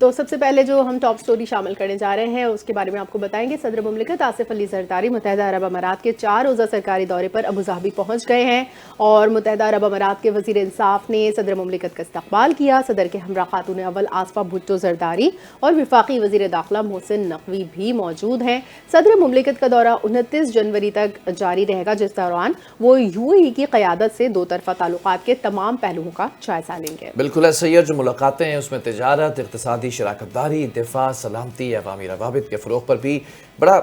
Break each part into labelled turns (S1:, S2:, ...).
S1: تو سب سے پہلے جو ہم ٹاپ سٹوری شامل کرنے جا رہے ہیں اس کے بارے میں آپ کو بتائیں گے. صدر مملکت آصف علی زرداری متحدہ عرب امارات کے 4 روزہ سرکاری دورے پر ابوظہبی پہنچ گئے ہیں اور متحدہ عرب امارات کے وزیر انصاف نے صدر مملکت کا استقبال کیا. صدر کے ہمراہ خاتون اول آصفہ بھٹو زرداری اور وفاقی وزیر داخلہ محسن نقوی بھی موجود ہیں. صدر مملکت کا دورہ 29 جنوری تک جاری رہے گا، جس دوران وہ یو اے ای کی قیادت سے 2 طرفہ تعلقات کے تمام پہلوؤں کا جائزہ لیں گے.
S2: بالکل ایسا ہی ہے. جو ملاقاتیں ہیں اس میں تجارت، اقتصادی شراکت داری، دفاع، سلامتی، عوامی روابط کے فروغ پر بھی بڑا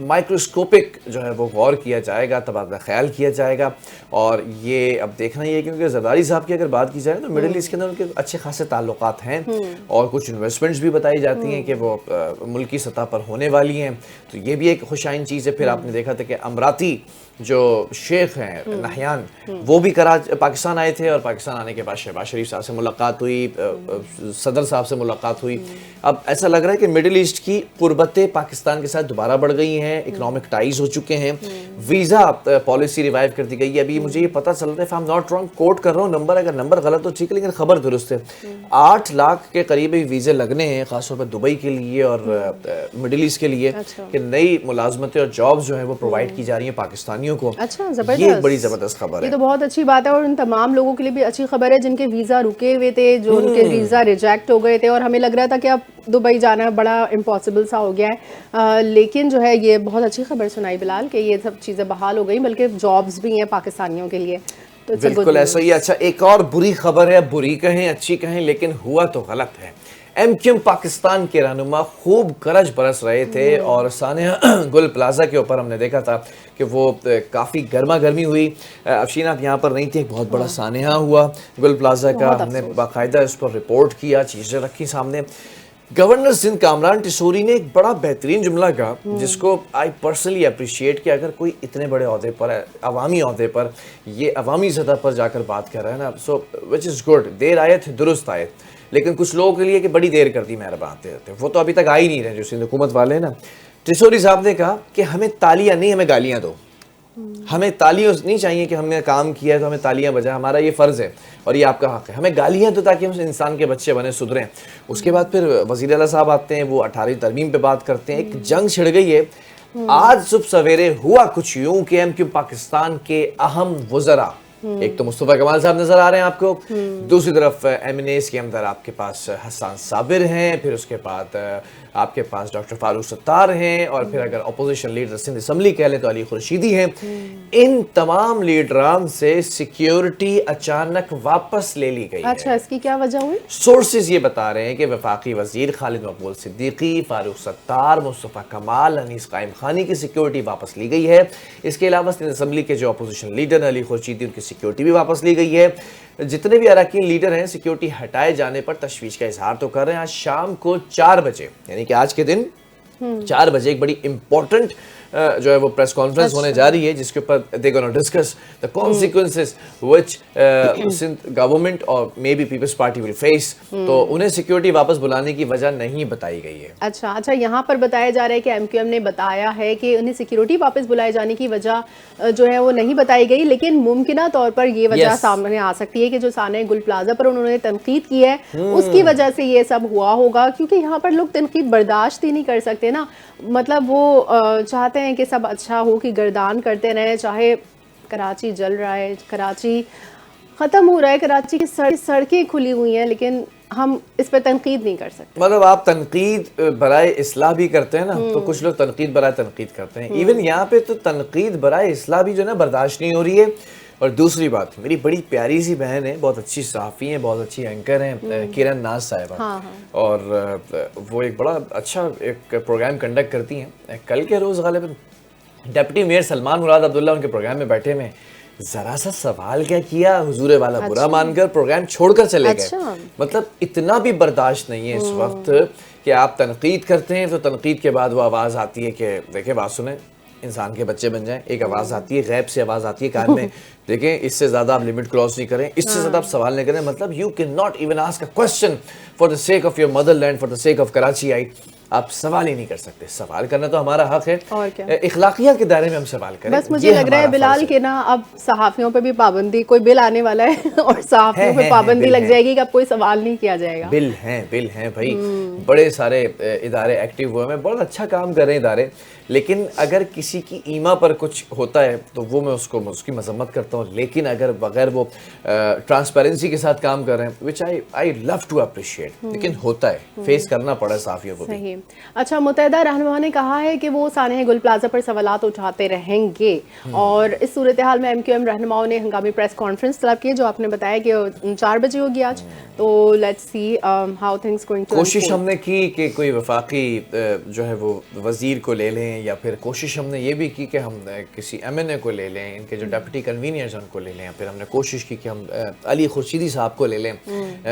S2: مائکروسکوپک جو ہے وہ غور کیا جائے گا، تبادلہ خیال کیا جائے گا. اور یہ اب دیکھنا یہ ہے کیونکہ زرداری صاحب کی اگر بات کی جائے تو مڈل ایسٹ کے اندر ان کے اچھے خاصے تعلقات ہیں اور کچھ انویسٹمنٹس بھی بتائی جاتی ہیں کہ وہ ملکی سطح پر ہونے والی ہیں، تو یہ بھی ایک خوشائن چیز ہے. پھر آپ نے دیکھا تھا کہ امراتی جو شیخ ہیں نہیان وہ بھی پاکستان آئے تھے اور پاکستان آنے کے بعد شہباز شریف صاحب سے ملاقات ہوئی، صدر صاحب سے ملاقات ہوئی. اب ایسا لگ رہا ہے کہ مڈل ایسٹ کی قربتیں پاکستان کے ساتھ دوبارہ بڑھ گئی ہیں، اکنامک ٹائز ہو چکے ہیں، ویزا پالیسی ریوائیو کر دی گئی ہے. ابھی مجھے یہ پتہ چل رہا ہے، I'm not wrong کوٹ کر رہا ہوں نمبر، اگر نمبر غلط تو ٹھیک ہے لیکن خبر درست ہے، 8 لاکھ کے قریب ویزے لگنے ہیں خاص طور پر دبئی کے لیے اور مڈل ایسٹ کے لیے کہ نئی ملازمتیں اور جابز جو ہیں وہ پرووائڈ کی جا رہی ہیں پاکستانیوں کو.
S1: اچھا،
S2: یہ بڑی زبردست خبر ہے.
S1: یہ تو بہت اچھی بات ہے اور ان تمام لوگوں کے لیے بھی اچھی خبر ہے جن کے ویزا رکے ہوئے تھے، جو ان کے ویزا ریجیکٹ ہو گئے تھے اور ہمیں لگ رہا تھا کہ اب دبئی جانا بڑا امپاسبل سا ہو گیا ہے، لیکن جو ہے یہ بہت اچھی خبر سنائی بلال کہ یہ سب چیزیں بحال ہو گئی، بلکہ جابز بھی ہیں پاکستانیوں کے لیے.
S2: بالکل ایسا ہی. اچھا ایک اور بری خبر ہے، بری کہیں اچھی کہیں لیکن ہوا تو غلط ہے. ایم کیو ایم پاکستان کے رہنما خوب گرج برس رہے تھے اور سانحہ گل پلازا کے اوپر ہم نے دیکھا تھا کہ وہ کافی گرما گرمی ہوئی. افشین آپ یہاں پر نہیں تھی، ایک بہت بڑا سانحہ ہوا گل پلازا کا، ہم نے باقاعدہ اس پر رپورٹ کیا، چیزیں رکھی سامنے. گورنر سندھ کامران ٹیسوری نے ایک بڑا بہترین جملہ کہا جس کو آئی پرسنلی اپریشیٹ کہ اگر کوئی اتنے بڑے عہدے پر عوامی عہدے پر یہ عوامی سطح پر جا کر بات کر رہا ہے نا، سو وچ از گڈ. دیر آئے تھے درست آئے، لیکن کچھ لوگوں کے لیے کہ بڑی دیر کر دی مہربان تھے، وہ تو ابھی تک آ ہی نہیں رہے جو سندھ حکومت والے ہیں نا. ٹیسوری صاحب نے کہا کہ ہمیں تالیاں نہیں، ہمیں گالیاں دو. ہمیں تالیاں نہیں چاہیے کہ ہم نے کام کیا ہے تو ہمیں تالیاں بجائے، ہمارا یہ فرض ہے اور یہ آپ کا حق ہے. ہمیں گالیاں دو تاکہ ہم انسان کے بچے بنے، سدھریں. اس کے بعد پھر وزیر اعلیٰ صاحب آتے ہیں، وہ 18ویں ترمیم پہ بات کرتے ہیں. ایک جنگ چھڑ گئی ہے. آج صبح سویرے ہوا کچھ یوں کہ ایم کیو پاکستان کے اہم وزراء، ایک تو مصطفیٰ کمال صاحب نظر آ رہے ہیں آپ کو، دوسری طرف ایم این ایز کے اندر آپ کے پاس حسان صابر ہیں، پھر اس کے بعد آپ کے پاس ڈاکٹر فاروق ستار ہیں، اور پھر اگر اپوزیشن لیڈر سندھ اسمبلی کہہ لیں تو علی خورشیدی ہیں. ان تمام لیڈران سے سیکیورٹی اچانک واپس لے لی گئی ہے.
S1: اچھا، اس کی کیا وجہ ہوئی؟
S2: سورسز یہ بتا رہے ہیں کہ وفاقی وزیر خالد مقبول صدیقی، فاروق ستار، مصطفیٰ کمال، انیس قائم خانی کی سیکیورٹی واپس لی گئی ہے. اس کے علاوہ سندھ اسمبلی کے جو اپوزیشن لیڈر علی خورشیدی، ان کی سیکیورٹی بھی واپس لی گئی ہے. جتنے بھی اراکین لیڈر ہیں سیکیورٹی ہٹائے جانے پر تشویش کا اظہار تو کر رہے ہیں. آج شام کو 4 بجے یعنی کہ آج کے دن 4 بجے ایک بڑی امپورٹنٹ جو ہے وہ پریس کانفرنس ہونے جا رہی ہے جس کے اوپر they gonna discuss the consequences which government or maybe People's Party will face. تو انہیں سیکیورٹی واپس بلانے کی وجہ نہیں بتائی گئی ہے.
S1: اچھا یہاں پر بتایا جا رہا ہے کہ ایم کیو ایم نے بتایا ہے کہ انہیں سیکیورٹی واپس بلائے جانے کی وجہ جو ہے وہ نہیں بتائی گئی، لیکن ممکنہ طور پر یہ وجہ سامنے آ سکتی ہے کہ جو سانحہ گل پلازا پر انہوں نے تنقید کی ہے اس کی وجہ سے یہ سب ہوا ہوگا، کیونکہ یہاں پر لوگ تنقید برداشت ہی نہیں کر سکتے نا. مطلب وہ چاہتے ہیں کہ سب اچھا ہو، کہ گردان کرتے رہیں، چاہے کراچی جل رہا ہے، کراچی ختم ہو رہا ہے، کراچی کی سڑکیں کھلی ہوئی ہیں، لیکن ہم اس پہ تنقید نہیں کر سکتے.
S2: مطلب آپ تنقید برائے اصلاح بھی کرتے ہیں نا، تو کچھ لوگ تنقید برائے تنقید کرتے ہیں. ایون یہاں پہ تو تنقید برائے اصلاح بھی جو ہے نا برداشت نہیں ہو رہی ہے. اور دوسری بات، میری بڑی پیاری سی بہن ہے، بہت اچھی صحافی ہیں، بہت اچھی اینکر ہیں، کرن ناز صاحبہ، اور وہ ایک بڑا اچھا ایک پروگرام کنڈکٹ کرتی ہیں. کل کے روز غالباً ڈپٹی میئر سلمان مراد عبداللہ ان کے پروگرام میں بیٹھے ہوئے، ذرا سا سوال کیا کیا، حضور والا برا مان کر پروگرام چھوڑ کر چلے گئے. مطلب اتنا بھی برداشت نہیں ہے اس وقت کہ آپ تنقید کرتے ہیں تو تنقید کے بعد وہ آواز آتی ہے کہ دیکھیں بات سنیں، انسان کے بچے بن جائیں. ایک آواز آتی ہے، غیب سے آواز آتی ہے کان میں، دیکھیں اس سے زیادہ آپ لمٹ کراس نہیں کریں، اس سے زیادہ آپ سوال نہیں کریں. مطلب you can not even ask a question for the sake of your motherland, for the sake of Karachi. آپ سوال ہی نہیں کر سکتے. سوال کرنا تو ہمارا حق ہے,
S1: اور کیا,
S2: اخلاقیات کے دائرے میں ہم سوال کریں.
S1: بس مجھے لگ رہا ہے بلال کہ نا اب صحافیوں پہ بھی پابندی, کوئی بل آنے والا ہے اور صحافیوں پہ پابندی لگ جائے گی کہ اب کوئی سوال نہیں کیا جائے گا.
S2: بل ہیں بھائی, بڑے سارے ادارے ایکٹیو ہوئے ہیں, بہت اچھا کام کر رہے ہیں ادارے, لیکن اگر کسی کی ایما پر کچھ ہوتا ہے تو وہ میں اس کی مذمت کرتا ہوں, لیکن اگر بغیر وہ ٹرانسپیرنسی کے ساتھ کام کر رہے ہیں which I love to appreciate, لیکن ہوتا ہے, فیس کرنا پڑا صحافیوں کو بھی.
S1: صحیح. اچھا, متحدہ رہنما نے کہا ہے کہ وہ سانحہ گل پلازا پر سوالات اٹھاتے رہیں گے, اور اس صورتحال میں ایم رہنماؤں نے ہنگامی پریس کانفرنس طلب کی, جو آپ نے بتایا کہ 4 بجے ہوگی آج. تو let's see how things going to.
S2: کوشش ہم نے کی کہ کوئی وفاقی جو ہے وہ وزیر کو لے لیں, یا پھر کوشش ہم نے یہ بھی کی کہ ہم کسی MNA کو لے لیں, ان کے جو ڈپٹی کنوینئرز ان کو لے لیں, پھر ہم نے کوشش کی کہ ہم علی خورشیدی صاحب کو لے لیں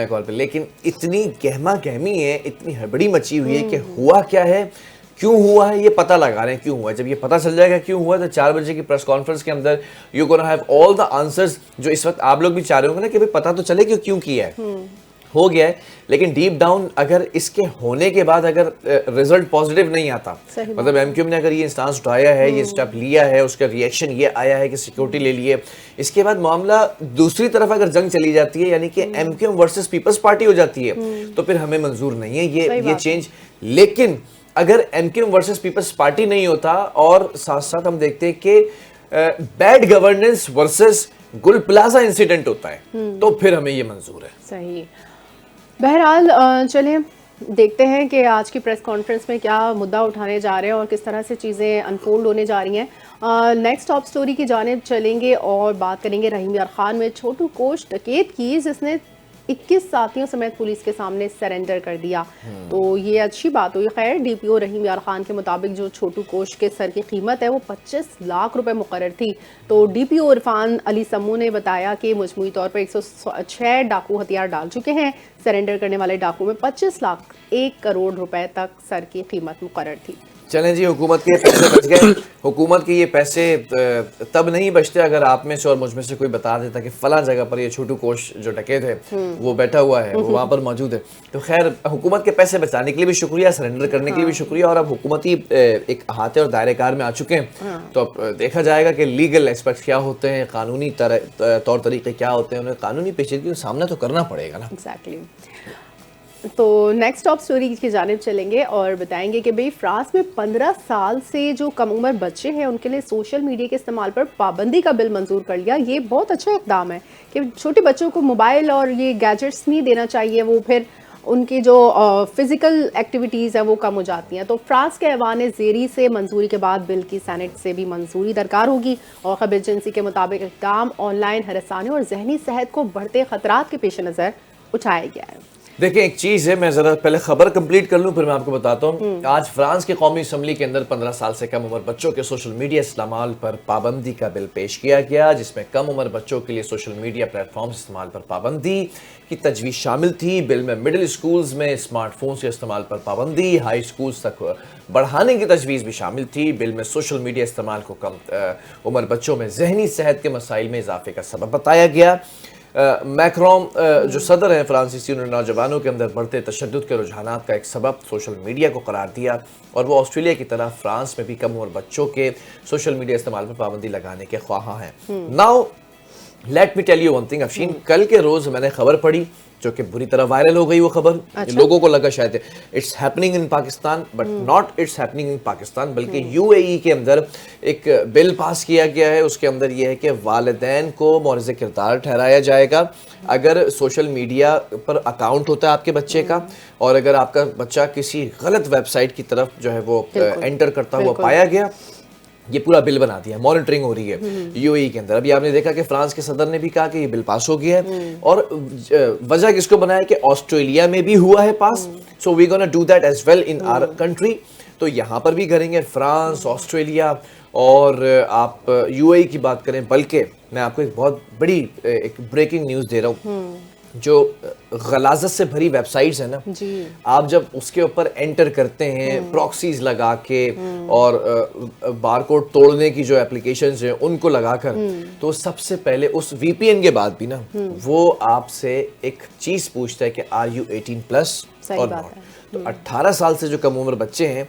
S2: کال پہ, لیکن اتنی گہما گہمی ہے, اتنی ہڑبڑی مچی ہوئی ہے کہ ہوا کیا ہے, کیوں ہوا ہے, یہ پتہ لگا رہے ہیں کیوں ہوا ہے. جب یہ پتہ چل جائے گا کیوں ہوا ہے تو 4 بجے کی پریس کانفرنس کے اندر you gonna have all the answers, جو اس وقت آپ لوگ بھی چاہ رہے ہوں گے نا کہ پتہ تو چلے کہ کیوں کیا ہے. ہو گیا ہے, لیکن ڈیپ ڈاؤن اگر اس کے ہونے کے بعد اگر رزلٹ پازیٹیو نہیں آتا, مطلب ایم نے اگر یہ انسٹانس اٹھایا ہے, یہ اسٹیپ لیا ہے, اس کا ریئیکشن یہ آیا ہے کہ سیکورٹی لے لیے, اس کے بعد معاملہ دوسری طرف اگر جنگ چلی جاتی ہے, یعنی کہ ایم ورسز پیپلز پارٹی ہو جاتی ہے, تو پھر ہمیں منظور نہیں ہے یہ چینج. لیکن اگر ایم ورسز پیپلز پارٹی نہیں ہوتا اور ساتھ ساتھ ہم دیکھتے ہیں کہ بیڈ گورننس ورسز گل پلازا انسیڈنٹ ہوتا ہے, تو پھر ہمیں یہ منظور ہے.
S1: صحیح. بہرحال چلیں دیکھتے ہیں کہ آج کی پریس کانفرنس میں کیا مدعا اٹھانے جا رہے ہیں اور کس طرح سے چیزیں انفولڈ ہونے جا رہی ہیں. نیکسٹ ٹاپ سٹوری کی جانب چلیں گے اور بات کریں گے رحیم یار خان میں چھوٹو کوش ڈکیت کی, جس نے 21 ساتھیوں سمیت پولیس کے سامنے سرنڈر کر دیا. تو یہ اچھی بات ہوئی. خیر, ڈی پی او رحیم یار خان کے مطابق جو چھوٹو کوش کے سر کی قیمت ہے وہ 25 لاکھ روپے مقرر تھی. تو ڈی پی او عرفان علی سمو نے بتایا کہ مجموعی طور پر 106 ڈاکو ہتھیار ڈال چکے ہیں. سرنڈر کرنے والے ڈاکو میں 25 لاکھ 1 کروڑ روپے تک سر کی قیمت مقرر تھی.
S2: چلیں جی, حکومت کے پیسے بچ گئے. حکومت کے یہ پیسے تب نہیں بچتے اگر آپ میں سے اور مجھ میں سے کوئی بتا دیتا کہ فلاں جگہ پر یہ چھوٹو کوش جو ڈکیت ہے وہ بیٹھا ہوا ہے, وہ وہاں پر موجود ہے. تو خیر, حکومت کے پیسے بچانے کے لیے بھی شکریہ, سرنڈر کرنے کے لیے بھی شکریہ, اور اب حکومتی ایک احاطے اور دائرے کار میں آ چکے ہیں. تو اب دیکھا جائے گا کہ لیگل ایسپیکٹس کیا ہوتے ہیں, قانونی طور طریقے کیا ہوتے ہیں, انہیں قانونی پیچیدگیوں کا سامنا تو کرنا پڑے گا نا.
S1: ایگزیکٹلی. تو نیکسٹ ٹاپ سٹوری کی جانب چلیں گے اور بتائیں گے کہ بھئی فرانس میں 15 سال سے جو کم عمر بچے ہیں ان کے لیے سوشل میڈیا کے استعمال پر پابندی کا بل منظور کر لیا. یہ بہت اچھا اقدام ہے کہ چھوٹے بچوں کو موبائل اور یہ گیجٹس نہیں دینا چاہیے, وہ پھر ان کی جو فزیکل ایکٹیویٹیز ہیں وہ کم ہو جاتی ہیں. تو فرانس کے ایوان زیری سے منظوری کے بعد بل کی سینٹ سے بھی منظوری درکار ہوگی, اور خبر ایجنسی کے مطابق اقدام آن لائن ہراسانی اور ذہنی صحت کو بڑھتے خطرات کے پیش نظر اٹھایا گیا ہے.
S2: دیکھیں, ایک چیز ہے, میں ذرا پہلے خبر کمپلیٹ کر لوں پھر میں آپ کو بتاتا ہوں. آج فرانس کی قومی اسمبلی کے اندر 15 سال سے کم عمر بچوں کے سوشل میڈیا استعمال پر پابندی کا بل پیش کیا گیا, جس میں کم عمر بچوں کے لیے سوشل میڈیا پلیٹ فارمز استعمال پر پابندی کی تجویز شامل تھی. بل میں مڈل اسکولز میں اسمارٹ فونز کے استعمال پر پابندی, ہائی اسکولز تک بڑھانے کی تجویز بھی شامل تھی. بل میں سوشل میڈیا استعمال کو کم عمر بچوں میں ذہنی صحت کے مسائل میں اضافے کا سبب بتایا گیا. میکرون جو صدر ہیں فرانسیسی, انہوں نے نوجوانوں کے اندر بڑھتے تشدد کے رجحانات کا ایک سبب سوشل میڈیا کو قرار دیا, اور وہ آسٹریلیا کی طرح فرانس میں بھی کم عمر بچوں کے سوشل میڈیا استعمال پر پابندی لگانے کے خواہاں ہیں. Now let me tell you one thing Afshin, کل کے روز میں نے خبر پڑھی جو کہ بری طرح وائرل ہو گئی. وہ خبر لوگوں کو لگا شاید it's happening in Pakistan, but not it's happening in Pakistan, بلکہ UAE کے اندر ایک بل پاس کیا گیا ہے. اس کے اندر یہ ہے کہ والدین کو مورث کردار ٹھہرایا جائے گا اگر سوشل میڈیا پر اکاؤنٹ ہوتا ہے آپ کے بچے کا, اور اگر آپ کا بچہ کسی غلط ویب سائٹ کی طرف جو ہے وہ انٹر کرتا ہوا پایا گیا. یہ پورا بل بنا دیا, مانیٹرنگ ہو رہی ہے UAE کے اندر. ابھی آپ نے دیکھا کہ فرانس کے صدر نے بھی کہا کہ یہ بل پاس ہو گیا ہے, اور وجہ کس کو بنایا کہ آسٹریلیا میں بھی ہوا ہے pass, so we gonna do that as well in our country. تو یہاں پر بھی کریں گے, فرانس, آسٹریلیا, اور آپ UAE کی بات کریں. بلکہ میں آپ کو ایک بہت بڑی ایک بریکنگ نیوز دے رہا ہوں, جو غلاظت سے بھری ویب سائٹس ہیں نا,
S1: جی
S2: آپ جب اس کے اوپر انٹر کرتے ہیں پراکسیز لگا کے اور بار کوڈ توڑنے کی جو اپلیکیشنز ہیں ان کو لگا کر, تو سب سے پہلے اس وی پی این کے بعد بھی نا وہ آپ سے ایک چیز پوچھتا ہے کہ آر یو 18+ اور ناٹ. تو 18 سال سے جو کم عمر بچے ہیں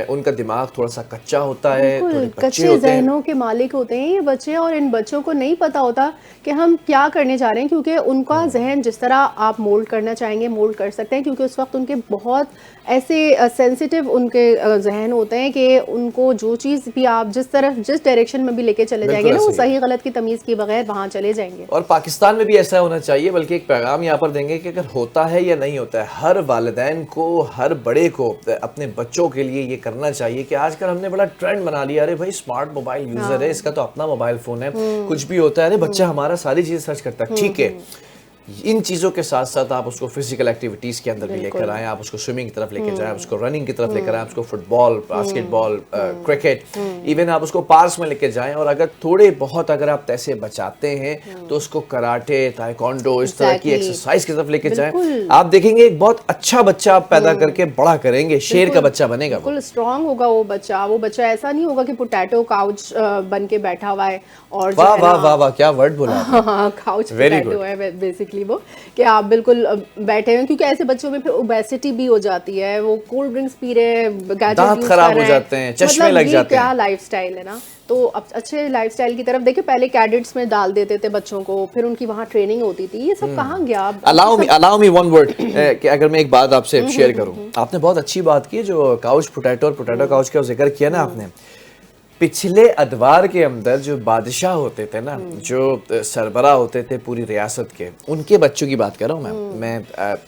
S2: ان کا دماغ تھوڑا سا کچا ہوتا ہے, تھوڑے
S1: کچے ذہنوں کے مالک ہوتے ہیں یہ بچے, اور ان بچوں کو نہیں پتا ہوتا کہ ہم کیا کرنے جا رہے ہیں, کیونکہ ان کا ذہن جس طرح آپ مولڈ کرنا چاہیں گے مولڈ کر سکتے ہیں, کیونکہ اس وقت ان کے بہت ایسے سینسیٹیو ان کے ذہن ہوتے ہیں کہ ان کو جو چیز بھی آپ جس ڈائریکشن میں بھی لے کے چلے جائیں گے نا, وہ صحیح غلط کی تمیز کی بغیر وہاں چلے جائیں گے.
S2: اور پاکستان میں بھی ایسا ہونا چاہیے, بلکہ ایک پیغام یہاں پر دیں گے کہ اگر ہوتا ہے یا نہیں ہوتا ہے, ہر والدین کو, ہر بڑے کو اپنے بچوں کے لیے یہ کرنا چاہیے کہ آج کل ہم نے بڑا ٹرینڈ بنا لیا, ارے بھائی اسمارٹ موبائل یوزر ہے, اس کا تو اپنا موبائل فون ہے, کچھ بھی ہوتا ہے ارے بچہ ہمارا ساری چیزیں سرچ کرتا ہے. ٹھیک ہے, ان چیزوں کے ساتھ ساتھ آپ اس کو فزیکل ایکٹیویٹیز کے اندر بھی لے کر آئیں, آپ اس کو سوئمنگ کی طرف لے کے جائیں, آپ اس کو رننگ کی طرف لے کر آئیں, اس کو فٹ بال, باسکٹ بال, کرکٹ, ایون آپ اس کو پارکس میں لے کے جائیں, اور اگر تھوڑے بہت اگر آپ پیسے بچاتے ہیں تو اس کو کراٹے, تائیکوانڈو, اس طرح کی ایکسرسائز کی طرف لے کے جائیں. آپ دیکھیں گے ایک بہت اچھا بچہ آپ پیدا کر کے بڑا کریں گے, شیر کا بچہ بنے گا,
S1: بالکل اسٹرانگ ہوگا وہ بچہ ایسا نہیں ہوگا کہ پوٹیٹو کاؤچ بن کے بیٹھا ہوا ہے. اور
S2: واہ واہ واہ واہ, کیا ورڈ بولا,
S1: ہاں کاؤچ پوٹیٹو ہے بیسکلی وہ, کہ آپ بالکل بیٹھے ہیں, کیونکہ ایسے بچوں میں پھر اوبیسٹی بھی ہو جاتی ہے, وہ کولڈ ڈرنکس پی رہے ہیں,
S2: دانت خراب ہو جاتے ہیں, چشمے لگ جاتے ہیں.
S1: کیا لائف سٹائل ہے نا. تو اب اچھے لائف سٹائل کی طرف دیکھیں, پہلے کیڈٹس میں ڈال دیتے تھے بچوں کو, پھر ان کی وہاں ٹریننگ ہوتی تھی, یہ سب کہاں گیا.
S2: allow me one word, کہ اگر میں ایک بات آپ سے شیئر کروں, آپ نے بہت اچھی بات کی جو کاؤچ پوٹیٹو اور پوٹیٹو کاؤچ کا ذکر کیا نا آپ نے. پچھلے ادوار کے اندر جو بادشاہ ہوتے تھے نا, جو سربراہ ہوتے تھے پوری ریاست کے, ان کے بچوں کی بات کر رہا ہوں میں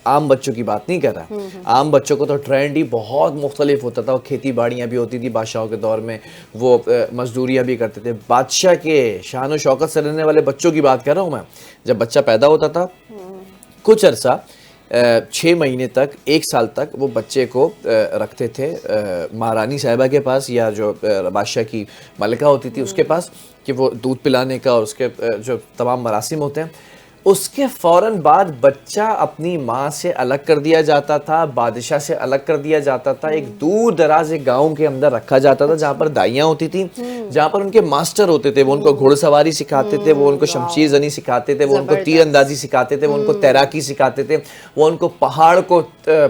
S2: عام بچوں کی بات نہیں کر رہا. عام بچوں کو تو ٹرینڈ ہی بہت مختلف ہوتا تھا, کھیتی باڑیاں بھی ہوتی تھی بادشاہوں کے دور میں, وہ مزدوریاں بھی کرتے تھے. بادشاہ کے شان و شوکت سے رہنے والے بچوں کی بات کر رہا ہوں میں. جب بچہ پیدا ہوتا تھا کچھ عرصہ 6 مہینے تک 1 سال تک وہ بچے کو رکھتے تھے مہارانی صاحبہ کے پاس, یا جو بادشاہ کی ملکہ ہوتی تھی اس کے پاس, کہ وہ دودھ پلانے کا اور اس کے جو تمام مراسم ہوتے ہیں. اس کے فوراً بعد بچہ اپنی ماں سے الگ کر دیا جاتا تھا, بادشاہ سے الگ کر دیا جاتا تھا, ایک دور دراز ایک گاؤں کے اندر رکھا جاتا تھا جہاں پر دائیاں ہوتی تھیں, جہاں پر ان کے ماسٹر ہوتے تھے, وہ ان کو گھوڑ سواری سکھاتے تھے, وہ ان کو شمشیر زنی سکھاتے تھے, وہ ان کو تیر اندازی سکھاتے تھے, وہ ان کو تیراکی سکھاتے تھے, وہ ان کو پہاڑ کو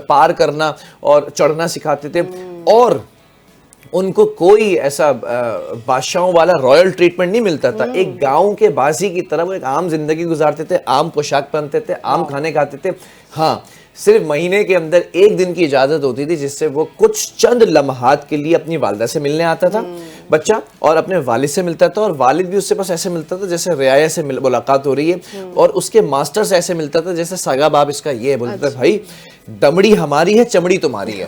S2: پار کرنا اور چڑھنا سکھاتے تھے. اور ان کو کوئی ایسا بادشاہوں والا رائل ٹریٹمنٹ نہیں ملتا تھا. ایک گاؤں کے بازی کی طرح وہ ایک عام زندگی گزارتے تھے, عام پوشاک پہنتے تھے, عام کھانے کھاتے تھے. ہاں, صرف مہینے کے اندر 1 دن کی اجازت ہوتی تھی جس سے وہ کچھ چند لمحات کے لیے اپنی والدہ سے ملنے آتا تھا بچہ, اور اپنے والد سے ملتا تھا, اور والد بھی اس سے بس ایسے ملتا تھا جیسے رعایا سے ملاقات ہو رہی ہے, اور اس کے ماسٹر سے ایسے ملتا تھا جیسے سگا باب اس کا یہ بولتا تھا بھائی دمڑی ہماری ہے چمڑی تمہاری ہے,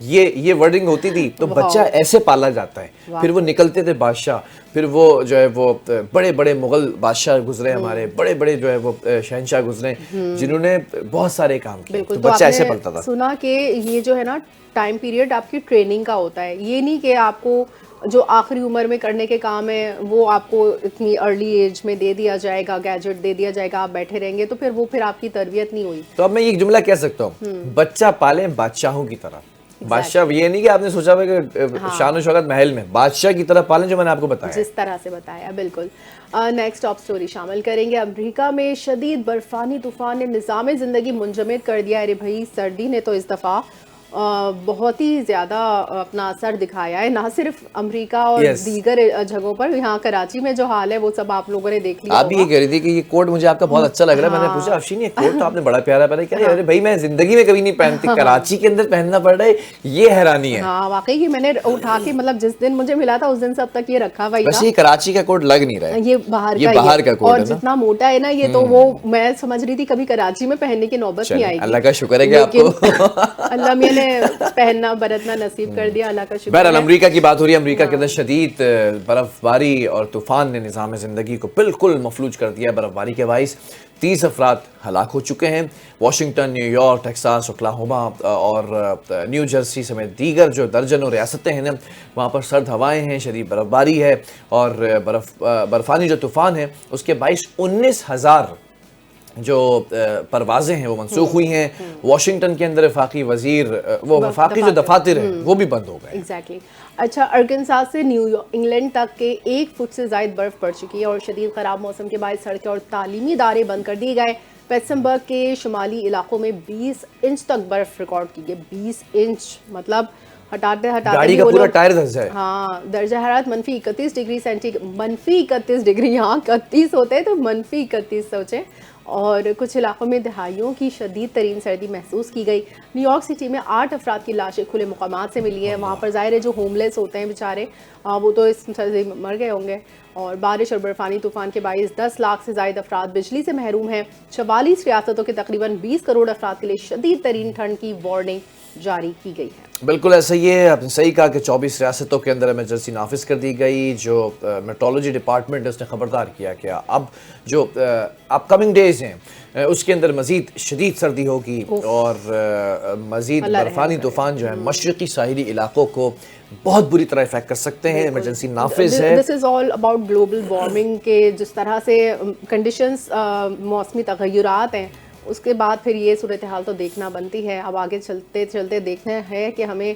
S2: یہ ورڈنگ ہوتی تھی. تو بچہ ایسے پالا جاتا ہے. پھر وہ نکلتے تھے بادشاہ, پھر وہ جو ہے وہ بڑے بڑے مغل بادشاہ گزرے, ہمارے بڑے بڑے جو ہے وہ شہنشاہ گزرے جنہوں نے بہت سارے کام کیے. تو بچہ ایسے پلتا تھا.
S1: سنا کہ یہ جو ہے نا ٹائم پیریڈ آپ کی ٹریننگ کا ہوتا ہے, یہ نہیں کہ آپ کو جو آخری عمر میں کرنے کے کام ہے وہ آپ کو اتنی ارلی ایج میں دے دیا جائے گا, گیجٹ دے دیا جائے گا, آپ بیٹھے رہیں گے, تو پھر وہ پھر آپ کی تربیت نہیں ہوئی.
S2: تو اب میں یہ جملہ کہہ سکتا ہوں, بچہ پالیں بادشاہوں کی طرح. بادشاہ یہ نہیں کہ آپ نے سوچا ہوا کہ شان و شوکت محل میں, بادشاہ کی طرح پالیں جو میں نے آپ کو بتایا,
S1: جس طرح سے بتایا. بالکل. نیکسٹ ٹاپ سٹوری شامل کریں گے. امریکہ میں شدید برفانی طوفان نے نظام زندگی منجمد کر دیا. ارے بھائی سردی نے تو اس دفعہ بہت ہی زیادہ اپنا اثر دکھایا ہے, نہ صرف امریکہ اور دیگر جگہوں پر, یہاں کراچی میں جو حال ہے وہ سب آپ لوگوں نے دیکھ لیا.
S2: آپ بھی یہ کہہ رہی تھی کہ یہ کوٹ مجھے آپ کا بہت اچھا لگ رہا ہے. میں نے پوچھا افشین یہ کوٹ تو آپ نے بڑا پیارا پہنا, کہہ رہے ارے بھائی میں زندگی میں کبھی نہیں پہنتی, کراچی کے اندر پہننا پڑ رہا ہے, یہ حیرانی ہے.
S1: ہاں واقعی کہ میں نے اٹھا کے مطلب جس دن مجھے ملا تھا اس دن سے اب تک یہ رکھا ہوا ہی تھا.
S2: ویسے یہ کراچی کا کوٹ لگ نہیں رہا ہے,
S1: یہ باہر کا کوٹ, اور جتنا موٹا ہے نا یہ تو وہ میں سمجھ رہی تھی کبھی کراچی میں پہننے کی نوبت نہیں آئے گی.
S2: اللہ کا شکر ہے کہ آپ کو
S1: اللہ میاں نے پہننا برتنا نصیب کر دیا, اللہ کا شکر.
S2: بہرحال امریکہ کی بات ہو رہی ہے. امریکہ کے اندر شدید برف باری اور طوفان نے نظام زندگی کو بالکل مفلوج کر دیا. برف باری کے باعث 30 افراد ہلاک ہو چکے ہیں. Washington, new York, Texas, Oklahoma اور نیو جرسی سمیت دیگر جو درجنوں ریاستیں ہیں نا, وہاں پر سرد ہوائیں ہیں, شدید برف باری ہے, اور برفانی جو طوفان ہے اس کے باعث 19,000 جو پروازیں ہیں وہ منسوخ ہوئی ہیں. واشنگٹن کے اندر وفاقی وزیر وہ وفاقی جو دفاتر ہیں وہ بھی بند ہو گئے.
S1: ایگزیکٹلی. اچھا, ارکنساس سے انگلینڈ تک کے 1 فٹ سے زائد برف پڑ چکی ہے اور شدید خراب موسم کے باعث سڑکیں اور تعلیمی ادارے بند کر دیے گئے. پیٹسبرگ کے شمالی علاقوں میں 20 انچ تک برف ریکارڈ کی گئی. 20 انچ مطلب ہٹاتے
S2: گاڑی کا پورا ٹائر دھس جائے.
S1: ہاں, درجہ حرارت -31 ڈگری -31 ڈگری, یہاں 31 ہوتے ہیں تو -31 سوچیں. اور کچھ علاقوں میں دہائیوں کی شدید ترین سردی محسوس کی گئی. نیو یارک سٹی میں 8 افراد کی لاشیں کھلے مقامات سے ملی ہیں. وہاں پر ظاہر ہے جو ہوم لیس ہوتے ہیں بیچارے وہ تو اس سردی میں مر گئے ہوں گے. اور بارش اور برفانی طوفان کے باعث 10 لاکھ سے زائد افراد بجلی سے محروم ہیں. 44 ریاستوں کے تقریباً 20 کروڑ افراد کے لیے شدید ترین ٹھنڈ کی وارننگ جاری کی گئی ہے.
S2: بالکل ایسا ہی ہے, آپ نے صحیح کہا کہ 24 ریاستوں کے اندر ایمرجنسی نافذ کر دی گئی. جو میٹرولوجی ڈپارٹمنٹ ہے اس نے خبردار کیا کہ اب جو اپ کمنگ ڈیز ہیں اس کے اندر مزید شدید سردی ہوگی اور مزید برفانی طوفان جو ہے مشرقی ساحلی علاقوں کو بہت بری طرح افیکٹ کر سکتے ہیں. ایمرجنسی نافذ ہے.
S1: دس از آل اباؤٹ گلوبل وارمنگ کے جس طرح سے کنڈیشنز موسمی تغیرات ہیں اس کے بعد پھر یہ صورتحال تو دیکھنا بنتی ہے. اب آگے چلتے چلتے دیکھنا ہے کہ ہمیں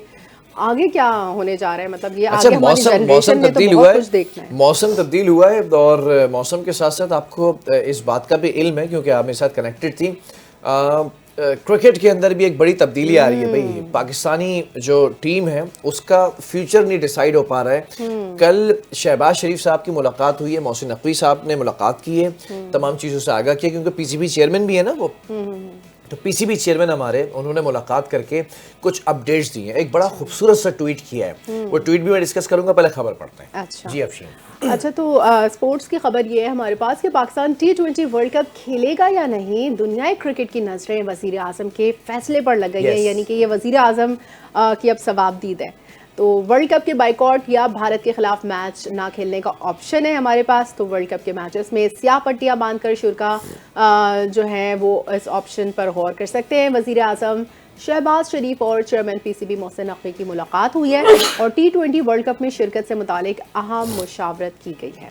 S1: آگے کیا ہونے جا رہا ہے. مطلب یہ آگے ہماری جنریشن میں تو بہت کچھ دیکھنا ہے.
S2: موسم تبدیل ہوا ہے اور موسم کے ساتھ ساتھ آپ کو اس بات کا بھی علم ہے کیونکہ آپ میرے ساتھ کنیکٹڈ تھی. کرکٹ کے اندر بھی ایک بڑی تبدیلی آ رہی ہے. بھائی پاکستانی جو ٹیم ہے اس کا فیوچر نہیں ڈیسائیڈ ہو پا رہا ہے. کل شہباز شریف صاحب کی ملاقات ہوئی ہے, محسن نقوی صاحب نے ملاقات کی ہے, تمام چیزوں سے آگاہ کیا کیونکہ پی سی بی چیئرمین بھی ہے نا وہ, تو پی سی بی چیئرمین ہمارے انہوں نے ملاقات کر کے کچھ اپڈیٹس دی ہیں. ایک بڑا خوبصورت سا ٹویٹ کیا ہے, وہ ٹویٹ بھی میں ڈسکس کروں گا, پہلے خبر پڑھتے ہیں.
S1: اچھا
S2: جی افشین.
S1: اچھا, تو اسپورٹس کی خبر یہ ہے ہمارے پاس کہ پاکستان T20 ورلڈ کپ کھیلے گا یا نہیں. دنیائے کرکٹ کی نظریں وزیر اعظم کے فیصلے پر لگ گئی ہیں, یعنی کہ یہ وزیر اعظم کی اب ثوابدید ہے. تو ورلڈ کپ کے بائیکاٹ یا بھارت کے خلاف میچ نہ کھیلنے کا آپشن ہے ہمارے پاس. تو ورلڈ کپ کے میچز میں سیاہ پٹیاں باندھ کر شرکا جو ہیں وہ اس آپشن پر غور کر سکتے ہیں. وزیر اعظم شہباز شریف اور chairman P C B Mohsin Naqvi کی ملاقات ہوئی ہے اور T20 ورلڈ کپ میں شرکت سے متعلق اہم مشاورت کی گئی ہے.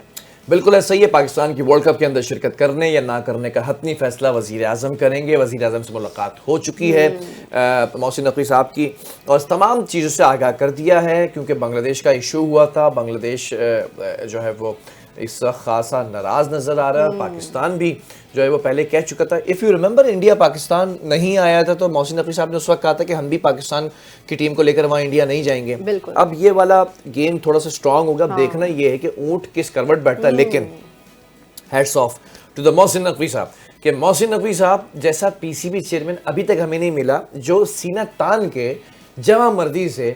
S2: بالکل ایسا ہی ہے. پاکستان کی ورلڈ کپ کے اندر شرکت کرنے یا نہ کرنے کا حتمی فیصلہ وزیر اعظم کریں گے. وزیر اعظم سے ملاقات ہو چکی ہے محسن نقوی صاحب کی اور تمام چیزوں سے آگاہ کر دیا ہے کیونکہ بنگلہ دیش کا ایشو ہوا تھا. بنگلہ دیش جو ہے وہ اس وقت خاصا ناراض نظر آ رہا ہے. پاکستان بھی جو ہے وہ پہلے کہہ چکا تھا. If you remember India Pakistan نہیں آیا تھا تو محسن نقوی صاحب نے اس وقت کہا تھا کہ ہم بھی پاکستان کی ٹیم کو لے کر وہاں انڈیا نہیں جائیں گے. اب یہ والا گیم تھوڑا سا اسٹرانگ ہوگا. اب دیکھنا یہ ہے کہ اونٹ کس کروٹ بیٹھتا ہے. لیکن hats of to the Mohsin Naqvi صاحب کہ محسن نقوی صاحب جیسا پی سی بی چیئرمین ابھی تک ہمیں نہیں ملا جو سینہ تان کے جمع مردی سے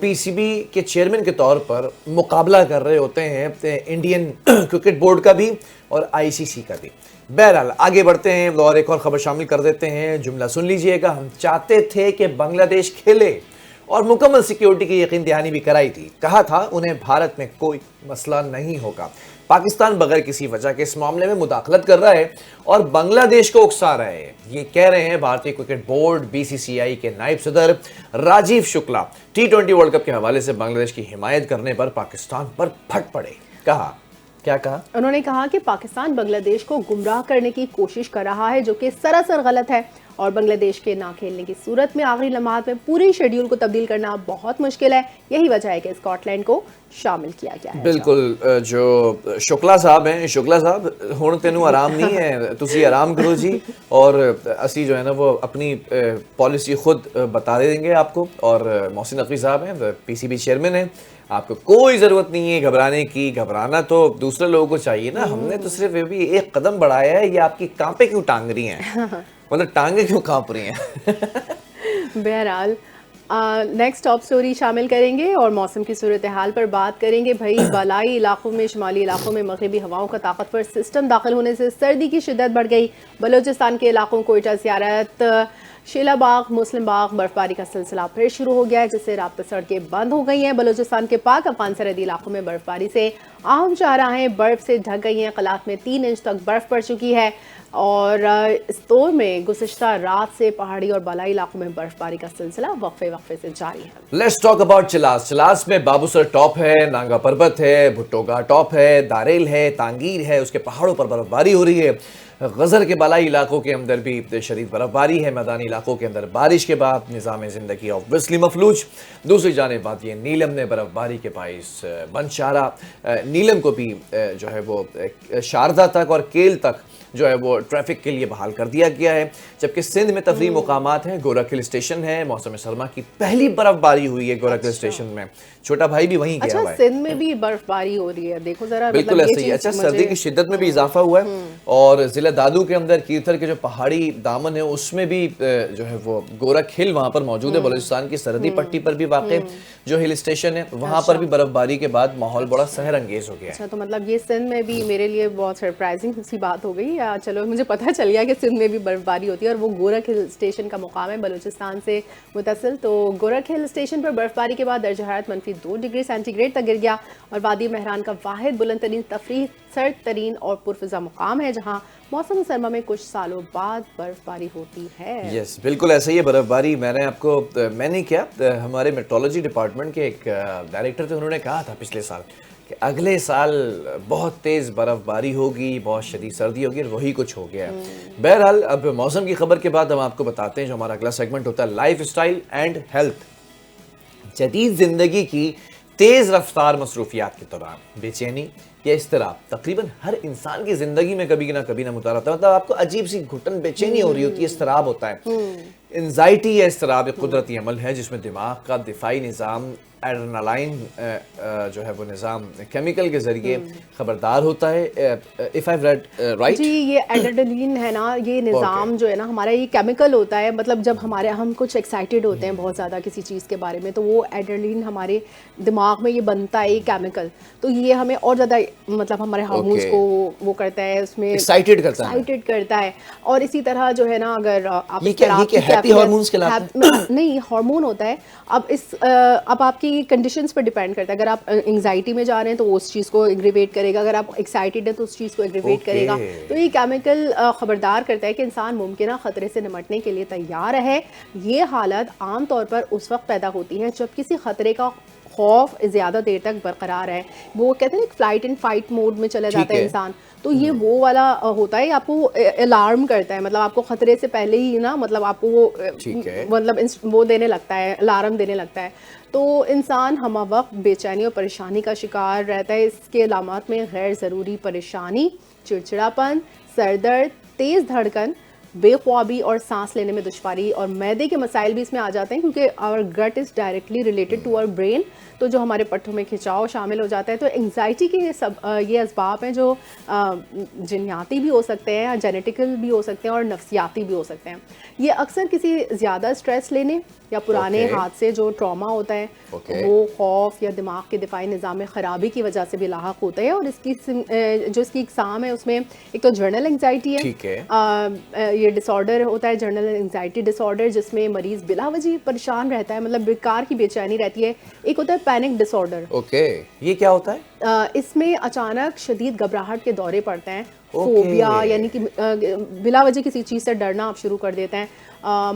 S2: پی سی بی کے چیئرمین کے طور پر مقابلہ کر رہے ہوتے ہیں انڈین کرکٹ بورڈ کا بھی اور آئی سی سی کا بھی. بہرحال آگے بڑھتے ہیں اور ایک اور خبر شامل کر دیتے ہیں. جملہ سن لیجئے گا. ہم چاہتے تھے کہ بنگلہ دیش کھیلے اور مکمل سیکیورٹی کی یقین دہانی بھی کرائی تھی. کہا تھا انہیں بھارت میں کوئی مسئلہ نہیں ہوگا. پاکستان بغیر کسی وجہ کے اس معاملے میں مداخلت کر رہا ہے اور بنگلہ دیش کو اکسا رہا ہے. یہ کہہ رہے ہیں بھارتی کرکٹ بورڈ بی سی سی آئی کے نائب صدر Rajiv Shukla. T20 world cup کے حوالے سے بنگلہ دیش کی حمایت کرنے پر پاکستان پر پھٹ پڑے. کیا کہا؟ انہوں
S1: نے کہا کہ پاکستان بنگلہ دیش کو گمراہ کرنے کی کوشش کر رہا ہے جو کہ سراسر غلط ہے اور بنگلہ دیش کے نہ کھیلنے کی صورت میں آخری لمحات میں پوری شیڈیول کو تبدیل کرنا بہت مشکل ہے. یہی وجہ ہے کہ اسکاٹ لینڈ کو شامل کیا گیا ہے.
S2: بالکل. جو شکلا صاحب ہیں, شکلا صاحب ہن تینوں آرام نہیں ہے, تسی آرام کرو جی. اور اسی جو ہے نا وہ اپنی پالیسی خود بتا دیں گے آپ کو. اور محسن نقوی صاحب ہیں, پی سی بی چیئرمین ہیں. آپ کو کوئی ضرورت نہیں ہے گھبرانے کی. گھبرانا تو دوسرے لوگوں کو چاہیے نا. ہم نے تو صرف یہ بھی ایک قدم بڑھایا ہے. یہ آپ کی کانپے کیوں ٹانگ رہی ہیں, مطلب ٹانگیں کیوں کانپ رہی ہیں.
S1: بہرحال نیکسٹ ٹاپ سٹوری شامل کریں گے اور موسم کی صورتحال پر بات کریں گے. بھائی بالائی علاقوں میں شمالی علاقوں میں مغربی ہواؤں کا طاقتور سسٹم داخل ہونے سے سردی کی شدت بڑھ گئی. بلوچستان کے علاقوں کوئٹہ زیارت شیلا باغ مسلم باغ برفباری کا سلسلہ پھر شروع ہو گیا ہے جس سے رابطہ سڑکیں بند ہو گئی ہیں. بلوچستان کے پاک افغان سرحدی علاقوں میں برفباری سے عام شاہراہیں برف سے ڈھک گئی ہیں، قلات میں 3 انچ تک برف پڑ چکی ہے اور استور میں گزشتہ رات سے پہاڑی اور بالائی علاقوں میں برف باری کا سلسلہ وقفے وقفے سے جاری ہے۔
S2: Let's talk about Chilas. Chilas میں بابوسر ٹاپ ہے، نانگا پربت ہے، بھٹوگا ٹاپ ہے، داریل ہے، تانگیر ہے، اس کے پہاڑوں پر برف باری ہو رہی ہے۔ غزر کے بالائی علاقوں کے اندر بھی شدید برف باری ہے، میدانی علاقوں کے اندر بارش کے بعد نظام زندگی آبویسلی مفلوج۔ دوسری جانب بات یہ نیلم نے برف باری کے باعث بند شارہ نیلم کو بھی جو ہے وہ شاردہ تک اور کیل تک جو ہے وہ ٹریفک کے لیے بحال کر دیا گیا ہے، جبکہ سندھ میں تفریح مقامات ہیں، گورکھ ہل اسٹیشن ہے، موسم سرما کی پہلی برف باری ہوئی ہے گورکھ ہل اسٹیشن میں، چھوٹا بھائی بھی وہیں گیا ہوا ہے۔
S1: سندھ میں بھی برف باری ہو رہی ہے، دیکھو ذرا،
S2: بالکل ایسا ہی۔ اچھا، سردی کی شدت میں بھی اضافہ ہوا ہے اور ضلع دادو کے اندر کیرتھر کے جو پہاڑی دامن ہے اس میں بھی جو ہے وہ گورکھ ہل وہاں پر موجود ہے، بلوچستان کی سرحدی پٹی پر بھی واقع جو ہل اسٹیشن ہے، وہاں پر بھی برف باری کے بعد ماحول بڑا سحر انگیز ہو گیا ہے۔
S1: اچھا، تو مطلب یہ سندھ میں بھی میرے لیے بہت سرپرائزنگ سی بات ہو گئی، چلو مجھے پتہ چل گیا کہ سندھ میں بھی برف باری ہوتی ہے اور وہ گورکھ ہل اسٹیشن کا مقام ہے بلوچستان سے متصل۔ تو گورکھ ہل اسٹیشن پر برف باری کے بعد درجہ حرارت -2 ڈگری سینٹی گریڈ تک گر گیا اور وادی مہران کا واحد بلند ترین تفریح سرد ترین اور پرفضا مقام ہے جہاں موسم سرما میں کچھ سالوں بعد برف باری ہوتی ہے۔
S2: یس، بالکل ایسا ہی ہے برف باری۔ میں نے کیا، ہمارے میٹرولوجی ڈپارٹمنٹ کے ایک ڈائریکٹر تھے، انہوں نے کہا تھا پچھلے سال کہ اگلے سال بہت تیز برف باری ہوگی، بہت شدید سردی ہوگی، اور وہی کچھ ہو گیا ہے۔ بہرحال اب موسم کی خبر کے بعد ہم آپ کو بتاتے ہیں جو ہمارا اگلا سیگمنٹ ہوتا ہے لائف اسٹائل اینڈ ہیلتھ۔ جدید زندگی کی تیز رفتار مصروفیات کے دوران بے چینی یا اضطراب تقریباً ہر انسان کی زندگی میں کبھی نہ متعارف ہوتا ہے، مطلب آپ کو عجیب سی گھٹن بے چینی ہو رہی ہوتی ہے، اضطراب ہوتا ہے۔ انزائٹی یا اضطراب ایک قدرتی عمل ہے جس میں دماغ کا دفاعی نظام ایڈرنالائن جو ہے وہ نظام کیمیکل کے ذریعے خبردار ہوتا ہے۔ if I've read right؟
S1: جی، یہ ایڈرنالین ہے نا، یہ نظام جو ہے نا ہمارا، یہ کیمیکل ہوتا ہے، مطلب جب ہم کچھ ایکسائٹیڈ ہوتے ہیں بہت زیادہ کسی چیز کے بارے میں تو وہ ایڈرنالین ہمارے دماغ میں یہ بنتا ہے، یہ کیمیکل، تو یہ ہمیں اور زیادہ مطلب ہمارے ہارمونز کو وہ کرتا ہے، اس میں
S2: ایکسائٹیڈ
S1: کرتا ہے۔ اور اسی طرح جو ہے نا اگر آپ
S2: ہیپی ہارمونز کہلاتے ہیں؟
S1: نہیں، ہارمون ہوتا ہے۔ اب آپ کی کنڈیشنز پر ڈیپینڈ کرتا ہے، اگر آپ انگزائٹی میں جا رہے ہیں تو وہ اس چیز کو ایگریویٹ کرے گا، اگر آپ ایکسائٹیڈ ہیں تو اس چیز کو ایگریویٹ کرے گا۔ تو یہ کیمیکل خبردار کرتا ہے کہ انسان ممکنہ خطرے سے نمٹنے کے لیے تیار ہے۔ یہ حالت عام طور پر اس وقت پیدا ہوتی ہے جب کسی خطرے کا خوف زیادہ دیر تک برقرار ہے، وہ کہتے ہیں ایک فلائٹ اینڈ فائٹ موڈ میں چلا جاتا ہے انسان، تو یہ وہ والا ہوتا ہے، آپ کو الارم کرتا ہے، مطلب آپ کو خطرے سے پہلے ہی نا، مطلب آپ کو وہ مطلب وہ دینے لگتا ہے، الارم دینے لگتا ہے۔ تو انسان ہمہ وقت بے چینی اور پریشانی کا شکار رہتا ہے۔ اس کے علامات میں غیر ضروری پریشانی، چڑچڑاپن، سر درد، تیز دھڑکن، بے خوابی اور سانس لینے میں دشواری، اور معدے کے مسائل بھی اس میں آ جاتے ہیں کیونکہ our gut is directly related to our brain، تو جو ہمارے پٹھوں میں کھنچاؤ شامل ہو جاتا ہے۔ تو انگزائٹی کے یہ اسباب ہیں جو جنیاتی بھی ہو سکتے ہیں، جینیٹیکل بھی ہو سکتے ہیں اور نفسیاتی بھی ہو سکتے ہیں۔ یہ اکثر کسی زیادہ اسٹریس لینے یا پرانے حادثے جو ٹراما ہوتا ہے وہ خوف یا دماغ کے دفاعی نظام میں خرابی کی وجہ سے بھی لاحق ہوتا ہے۔ اور اس کی اقسام ہے، اس میں ایک تو جرنل انگزائٹی ہے، یہ ڈس آرڈر ہوتا ہے جرنل انگزائٹی ڈس آرڈر، جس میں مریض بلا وجہ پریشان رہتا ہے، مطلب بیکار کی بے چینی رہتی ہے۔ ایک ہوتا ہے پینک ڈس آرڈر۔
S2: یہ کیا ہوتا ہے؟
S1: اس میں اچانک شدید گھبراہٹ کے دورے پڑتے ہیں، فوبیا یعنی کہ بلا وجہ کسی چیز سے ڈرنا آپ شروع کر دیتے ہیں،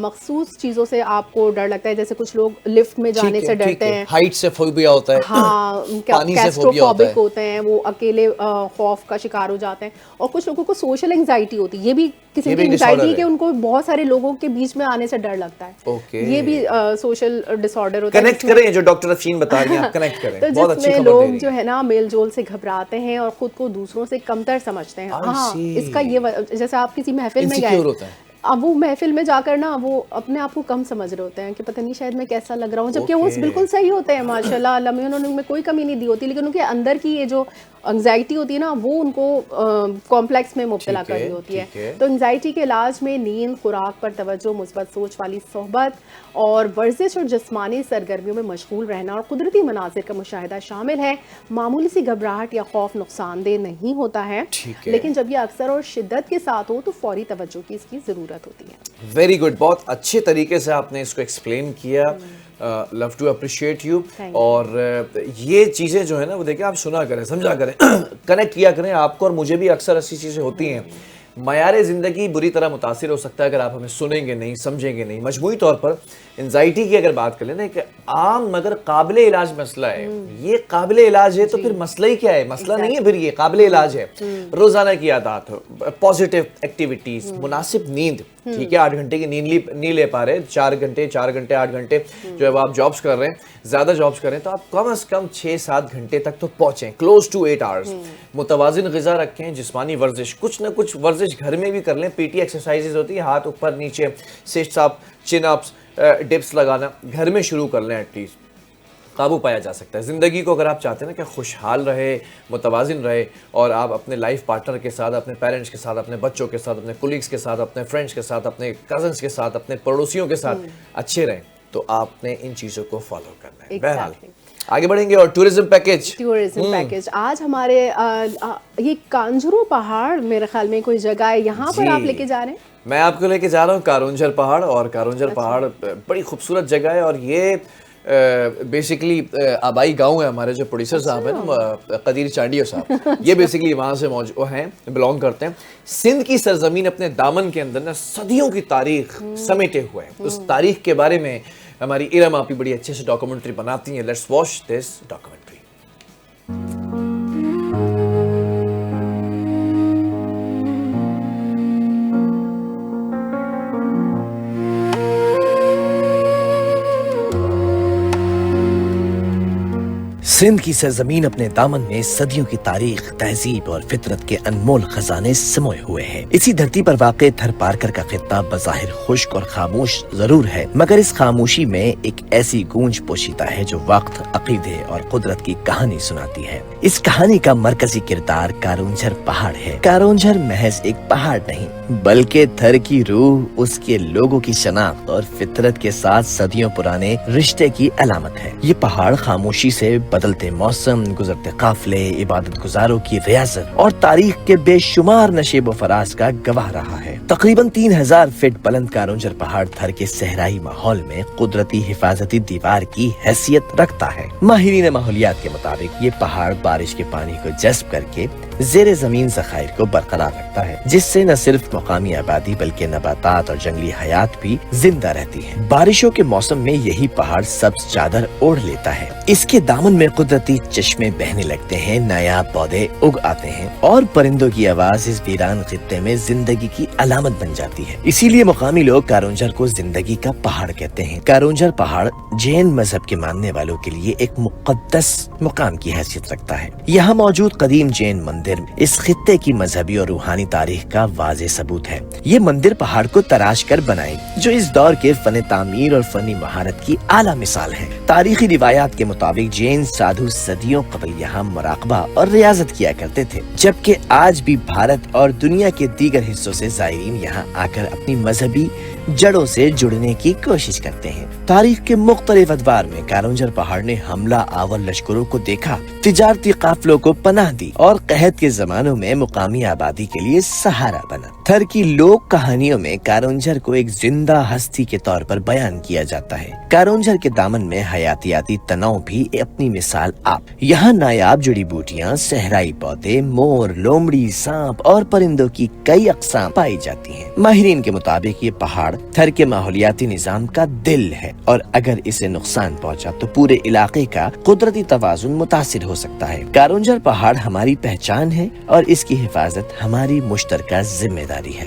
S1: مخصوص چیزوں سے آپ کو ڈر لگتا ہے، جیسے کچھ لوگ لفٹ میں جانے سے ڈرتے ہیں،
S2: ہائٹ سے فوبیا ہوتا ہے،
S1: ہاں، کیسٹروفوبک ہوتے ہیں، وہ اکیلے خوف کا شکار ہو جاتے ہیں، اور کچھ لوگوں کو سوشل انگزائٹی ہوتی ہے، یہ بھی قسم کی انگزائٹی ہے کہ ان کو بہت سارے لوگوں کے بیچ میں آنے سے ڈر لگتا ہے، یہ بھی سوشل ڈس آرڈر ہوتا ہے۔
S2: کنیکٹ کریں جو ڈاکٹر افشین بتا رہی ہیں، آپ کنیکٹ کریں،
S1: تو جس میں لوگ جو ہے نا میل جول سے گھبراتے ہیں اور خود کو دوسروں سے کمتر سمجھتے ہیں۔ ہاں، اس کا یہ جیسے آپ کسی محفل میں گئے، اب وہ محفل میں جا کر نا وہ اپنے آپ کو کم سمجھ رہے ہوتے ہیں کہ پتہ نہیں شاید میں کیسا لگ رہا ہوں، جبکہ وہ بالکل صحیح ہوتے ہیں ماشاءاللہ، انہوں نے کوئی کمی نہیں دی ہوتی، لیکن ان کے اندر کی یہ جو انگزائٹی ہوتی ہے نا وہ ان کو کمپلیکس میں مبتلا کر رہی ہوتی ہے۔ تو انگزائٹی کے علاج میں نیند، خوراک پر توجہ، مثبت سوچ والی صحبت اور ورزش اور جسمانی سرگرمیوں میں مشغول رہنا اور قدرتی مناظر کا مشاہدہ شامل ہے۔ معمولی سی گھبراہٹ یا خوف نقصان دہ نہیں ہوتا ہے، لیکن جب یہ اکثر اور شدت کے ساتھ ہو تو فوری توجہ کی اس کی ضرورت ہوتی ہے۔
S2: ویری گڈ، بہت اچھے طریقے سے آپ نے اس کو ایکسپلین کیا۔ love to appreciate you. اور یہ چیزیں جو ہے نا وہ دیکھیں آپ سنا کریں, سمجھا کریں, کنیکٹ کیا کریں. آپ کو اور مجھے بھی اکثر ایسی چیزیں ہوتی ہیں. معیار زندگی بری طرح متاثر ہو سکتا ہے اگر آپ ہمیں سنیں گے نہیں, سمجھیں گے نہیں. مجموعی طور پر انزائٹی کی اگر بات کر لیں نا, ایک عام مگر قابل علاج مسئلہ ہے. یہ قابل علاج ہے تو پھر مسئلہ ہی کیا ہے؟ مسئلہ نہیں ہے پھر, یہ قابل علاج ہے. روزانہ کی عادات, پازیٹیو ایکٹیویٹیز, مناسب نیند. ٹھیک ہے, 8 گھنٹے کی نیند نہیں لے پا رہے, 4 گھنٹے 8 گھنٹے جو ہے آپ جابس کر رہے ہیں, زیادہ جابس کر رہے ہیں, تو آپ کم از کم 6-7 گھنٹے تک تو پہنچیں, کلوز ٹو 8 آورس. متوازن غذا رکھیں, جسمانی ورزش, کچھ نہ کچھ ورزش گھر میں بھی کر لیں. پی ٹی ایکسرسائزز ہوتی ہے, ہاتھ اوپر نیچے, سٹس اپ, چن اپس, ڈپس لگانا گھر میں شروع کر لیں. ایٹ لیسٹ قابو پایا جا سکتا ہے. زندگی کو اگر آپ چاہتے ہیں نا کہ خوشحال رہے, متوازن رہے, اور آپ اپنے لائف پارٹنر کے ساتھ, اپنے پیرنٹس کے ساتھ, اپنے بچوں کے ساتھ, اپنے کولیگس کے ساتھ, اپنے فرینڈس کے ساتھ, اپنے کزنس کے ساتھ, اپنے پڑوسیوں کے ساتھ اچھے رہیں, تو آپ نے ان چیزوں کو فالو کرنا ہے. بہرحال آگے بڑھیں گے. اور ٹورزم پیکیج
S1: آج ہمارے یہ کانجرو پہاڑ میرے خیال میں کوئی جگہ ہے, یہاں پر آپ لے کے جا رہے ہیں.
S2: میں آپ کو لے کے جا رہا ہوں کارونجھر پہاڑ. اور کارونجھر پہاڑ بڑی خوبصورت جگہ ہے, اور یہ بیسیکلی آبائی گاؤں ہے. ہمارے جو پروڈیوسر صاحب ہیں نا, قدیر چانڈیو صاحب, یہ بیسیکلی وہاں سے موجود ہیں, بلانگ کرتے ہیں. سندھ کی سرزمین اپنے دامن کے اندر نا صدیوں کی تاریخ سمیٹے ہوئے ہیں. اس تاریخ کے بارے میں ہماری ارم آپی بڑی اچھے سے ڈاکومنٹری بناتی ہیں. Let's watch this documentary.
S3: Sindh کی سرزمین اپنے دامن میں صدیوں کی تاریخ, تہذیب اور فطرت کے انمول خزانے سموئے ہوئے ہیں. اسی دھرتی پر واقع تھر پارکر کا خطہ بظاہر خشک اور خاموش ضرور ہے, مگر اس خاموشی میں ایک ایسی گونج پوشیدہ ہے جو وقت, عقیدے اور قدرت کی کہانی سناتی ہے. اس کہانی کا مرکزی کردار کارونجھر پہاڑ ہے. کارونجھر محض ایک پہاڑ نہیں بلکہ تھر کی روح, اس کے لوگوں کی شناخت اور فطرت کے ساتھ صدیوں پرانے رشتے کی علامت ہے. یہ پہاڑ خاموشی سے بدلتے موسم, گزرتے قافلے, عبادت گزاروں کی ریاضت اور تاریخ کے بے شمار نشیب و فراز کا گواہ رہا ہے. تقریباً 3000 فٹ بلند کارونجھر پہاڑ تھر کے صحرائی ماحول میں قدرتی حفاظتی دیوار کی حیثیت رکھتا ہے. ماہرین ماحولیات کے مطابق یہ پہاڑ بارش کے پانی کو جذب کر کے زیر زمین ذخائر کو برقرار رکھتا ہے, جس سے نہ صرف مقامی آبادی بلکہ نباتات اور جنگلی حیات بھی زندہ رہتی ہے. بارشوں کے موسم میں یہی پہاڑ سبز چادر اوڑھ لیتا ہے. اس کے دامن میں قدرتی چشمے بہنے لگتے ہیں, نایاب پودے اگ آتے ہیں, اور پرندوں کی آواز اس ویران خطے میں زندگی کی علامت بن جاتی ہے. اسی لیے مقامی لوگ کارونجھر کو زندگی کا پہاڑ کہتے ہیں. کارونجھر پہاڑ جین مذہب کے ماننے والوں کے لیے ایک مقدس مقام کی حیثیت رکھتا ہے. یہاں موجود قدیم جین مندر اس خطے کی مذہبی اور روحانی تاریخ کا واضح ثبوت ہے. یہ مندر پہاڑ کو تراش کر بنائے, جو اس دور کے فن تعمیر اور فنی مہارت کی اعلیٰ مثال ہے. تاریخی روایات کے مطابق جین سادھو صدیوں قبل یہاں مراقبہ اور ریاضت کیا کرتے تھے, جبکہ آج بھی بھارت اور دنیا کے دیگر حصوں سے زائرین یہاں آ کر اپنی مذہبی جڑوں سے جڑنے کی کوشش کرتے ہیں. تاریخ کے مختلف ادوار میں کارونجھر پہاڑ نے حملہ آور لشکروں کو دیکھا, تجارتی قافلوں کو پناہ دی, اور قحط کے زمانوں میں مقامی آبادی کے لیے سہارا بنا. تھر کی لوک کہانیوں میں کارونجھر کو ایک زندہ ہستی کے طور پر بیان کیا جاتا ہے. کارونجھر کے دامن میں حیاتیاتی تنوع بھی اپنی مثال آپ. یہاں نایاب جڑی بوٹیاں, صحرائی پودے, مور, لومڑی, سانپ اور پرندوں کی کئی اقسام پائی جاتی ہیں. ماہرین کے مطابق یہ پہاڑ تھر کے ماحولیاتی نظام کا دل ہے, اور اگر اسے نقصان پہنچا تو پورے علاقے کا قدرتی توازن متاثر ہو سکتا ہے. کارونجھر پہاڑ ہماری پہچان ہے, اور اس کی حفاظت ہماری مشترکہ ذمہ داری ہے.